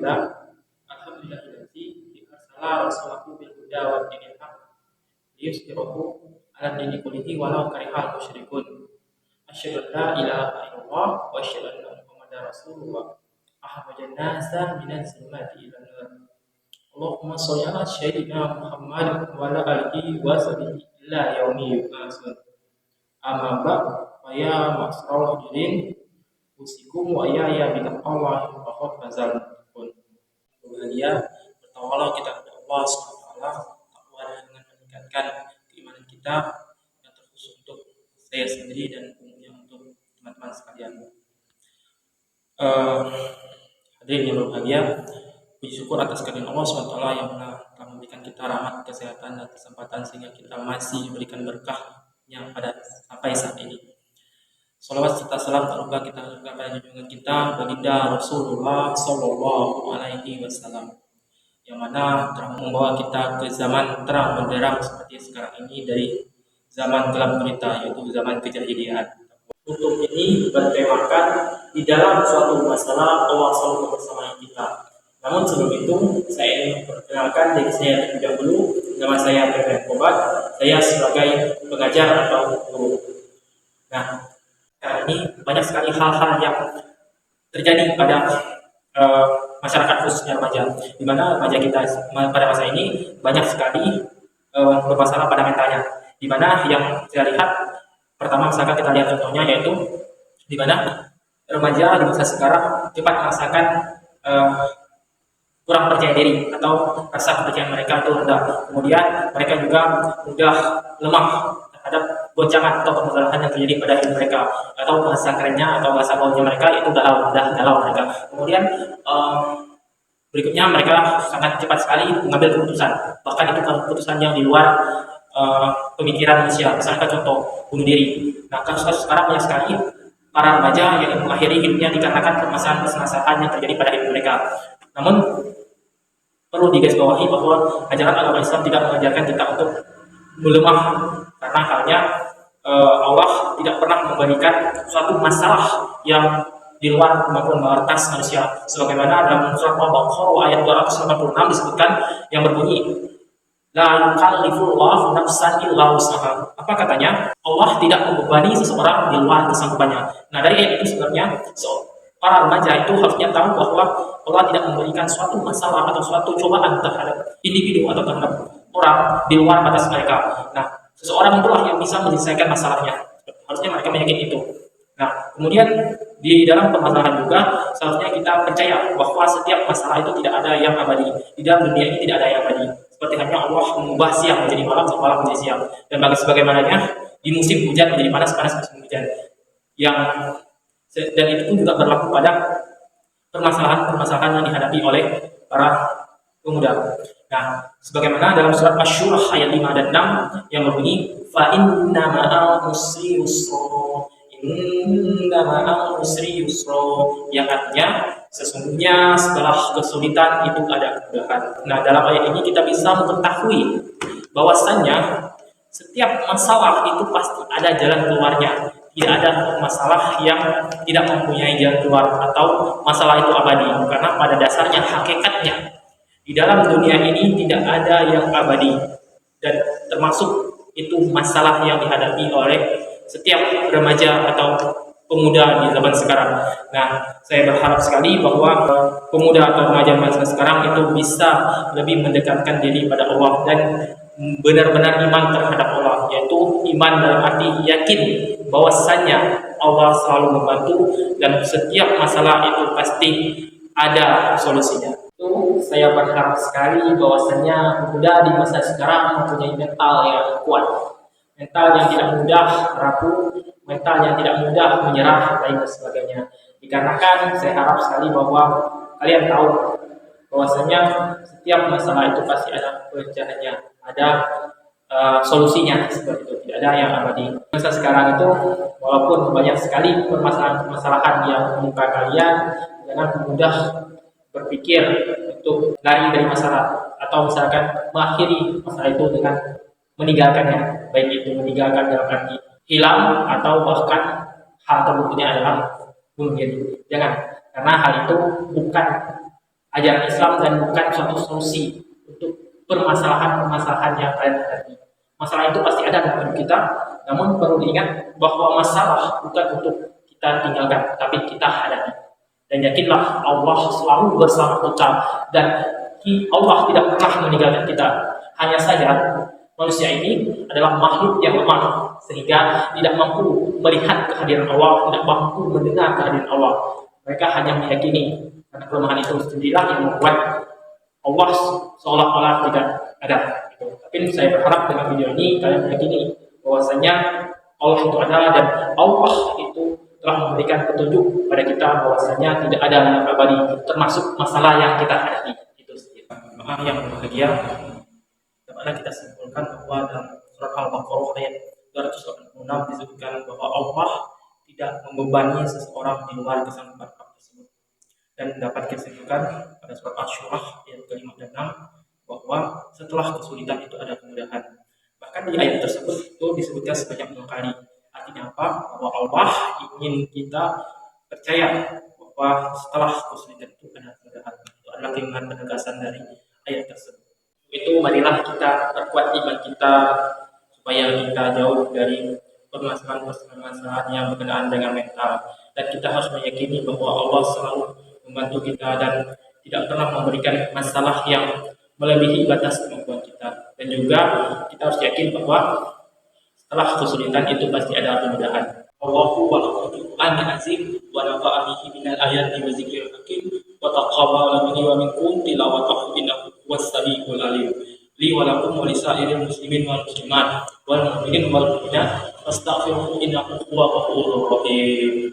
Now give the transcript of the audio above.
Alhamdulillah, alhamdulillahilladzi arsala rasulahu bil huda wa dinil haqq liyuzhirahu 'ala dini kullihi walau karihal musyrikun. Asyhadu an la ilaha illallah wa asyhadu anna Muhammadar Rasulullah. Ahmadun nasa minaz zulumati ilan nur. Allahumma shalli ala sayyidina Muhammad wa ala alihi wa sahbihi ila yaumi yub'atsun. Amma ba'd, fa ya ma'asyiral hadirin, usikum wa ya bittaqwallahi faqad fazal muttaqun. Bahagia bertawakal kita kepada Allah Subhanahu wa taala, takwa dengan meningkatkan keimanan kita yang terkhusus untuk saya sendiri dan umumnya untuk teman-teman sekalian. Hadirin yang berbahagia, puji syukur atas kehadiran Allah Subhanahu wa taala yang telah memberikan kita rahmat, kesehatan dan kesempatan sehingga kita masih diberikan berkah yang pada sampai saat ini. Salawat serta salam tak lupa kita haturkan pada junjungan kita baginda Rasulullah Sallallahu Alaihi Wasallam, yang mana telah membawa kita ke zaman terang benderang seperti sekarang ini dari zaman gelap gulita, yaitu zaman kejahilian. Untuk ini bertemakan di dalam suatu masalah Allah selalu bersama kita. Namun sebelum itu saya ingin memperkenalkan diri saya terlebih dahulu. Nama saya Ferdian Kobat. Saya sebagai pengajar atau guru. Nah, sekarang ini banyak sekali hal-hal yang terjadi pada masyarakat khususnya remaja, di mana remaja kita pada masa ini banyak sekali bermasalah pada mentalnya. Di mana yang saya lihat, pertama misalkan kita lihat contohnya, yaitu di mana remaja di masa sekarang cepat merasakan kurang percaya diri atau rasa kepercayaan mereka itu rendah. Kemudian mereka juga mudah lemah terhadap goncangan atau permasalahan yang terjadi pada hidup mereka, atau bahasa kerennya atau bahasa gaulnya mereka itu galau mereka. Kemudian berikutnya mereka sangat cepat sekali mengambil keputusan, bahkan itu keputusan yang di luar pemikiran manusia. Misalnya contoh bunuh diri. Nah, kasus sekarang banyak sekali para remaja yang mengakhiri hidupnya dikarenakan permasalahan yang terjadi pada hidup mereka. Namun perlu digarisbawahi bahwa ajaran agama Islam tidak mengajarkan kita untuk melemah, karena halnya Allah tidak pernah memberikan suatu masalah yang di luar kemampuan batas manusia. Sebagaimana dalam surat Al-Baqarah ayat 286 disebutkan yang berbunyi, la yukallifullahu nafsan illa wus'aha. Apa katanya? Allah tidak membebani seseorang di luar kesanggupannya. Nah, dari ayat itu sebenarnya para remaja itu harusnya tahu bahwa Allah tidak memberikan suatu masalah atau suatu cobaan terhadap individu atau terhadap orang di luar batas mereka. Nah, seseorang itulah yang bisa menyelesaikan masalahnya. Harusnya mereka meyakini itu. Nah, kemudian di dalam permasalahan juga seharusnya kita percaya bahwa setiap masalah itu tidak ada yang abadi. Di dalam dunia ini tidak ada yang abadi. Seperti hanya Allah mengubah siang menjadi malam, malam menjadi siang. Dan bagaimananya di musim hujan menjadi panas musim hujan. Dan itu pun juga berlaku pada permasalahan-permasalahan yang dihadapi oleh para pemuda. Nah, sebagaimana dalam surat Asy-Syura ayat 5 dan 6 yang berbunyi, fa inna ma'al usri yusra, inna ma'al usri yusra, yang artinya sesungguhnya setelah kesulitan itu ada kemudahan. Nah, dalam ayat ini kita bisa mengetahui bahwasannya setiap masalah itu pasti ada jalan keluarnya. Tidak ada masalah yang tidak mempunyai jalan keluar atau masalah itu abadi, karena pada dasarnya hakikatnya di dalam dunia ini tidak ada yang abadi, dan termasuk itu masalah yang dihadapi oleh setiap remaja atau pemuda di zaman sekarang. Nah, saya berharap sekali bahwa pemuda atau remaja masa sekarang itu bisa lebih mendekatkan diri pada Allah dan benar-benar iman terhadap Allah, yaitu iman dalam arti yakin bahwasannya Allah selalu membantu dan setiap masalah itu pasti ada solusinya. Itu saya berharap sekali bahwasannya pemuda di masa sekarang mempunyai mental yang kuat, mental yang tidak mudah rapuh, mental yang tidak mudah menyerah dan sebagainya. Dikarenakan saya harap sekali bahwa kalian tahu bahwasanya setiap masalah itu pasti ada pecahannya, ada solusinya, seperti itu. Tidak ada yang abadi. Masa sekarang itu walaupun banyak sekali permasalahan yang menimpa kalian, jangan mudah berpikir untuk lari dari masalah atau misalkan mengakhiri masalah itu dengan meninggalkannya, baik itu meninggalkan dalam arti hilang atau bahkan hal terburuknya adalah bunuh diri. Jangan, karena hal itu bukan ajaran Islam dan bukan suatu solusi untuk permasalahan-permasalahan yang kalian hadapi. Masalah itu pasti ada dalam hidup kita, namun perlu diingat bahwa masalah bukan untuk kita tinggalkan, tapi kita hadapi. Dan yakinlah Allah selalu bersama kita dan Allah tidak pernah meninggalkan kita. Hanya saja manusia ini adalah makhluk yang lemah sehingga tidak mampu melihat kehadiran Allah, tidak mampu mendengar kehadiran Allah. Mereka hanya meyakini karena kelemahan itu sendirilah yang membuat Allah seolah-olah tidak ada. Tapi saya berharap dengan video ini kalian meyakini bahwasanya Allah itu ada dan Allah itu telah memberikan petunjuk pada kita bahwasanya tidak ada yang abadi termasuk masalah yang kita hadapi. Itu sendiri. Jemaah yang berbahagia, bagaimana kita simpulkan bahwa dalam surat Al-Baqarah ayat 286 disebutkan bahwa Allah tidak membebani seseorang di luar kesanggupan tersebut. Dan dapat kita simpulkan pada surat Asy-Syurah ayat ke-5 dan 6 bahwa setelah kesulitan itu ada kemudahan. Bahkan di ayat tersebut itu disebutkan sebanyak 2 kali. Artinya apa? Bahwa Allah ingin kita percaya bahwa setelah kesulitan itu ada kemudahan. Itu adalah keinginan penegasan dari ayat tersebut. Itu marilah kita perkuat iman kita supaya kita jauh dari permasalahan-permasalahan yang berkenaan dengan mental. Dan kita harus meyakini bahwa Allah selalu membantu kita dan tidak pernah memberikan masalah yang melebihi batas kemampuan kita. Dan juga kita harus yakin bahwa setelah kesulitan itu pasti ada kemudahan. Allahu Qur'anul Azim wa nafa'ani minal ayati wa dzikril hakim wa taqabbala minni wa minkum tilawatahu innahu was-sami'ul alim. Li wa lakum wa lisairil muslimin wal muslimat wal mu'minin wal mu'minat fastaghfiruhu innahu huwal ghafurur rahim.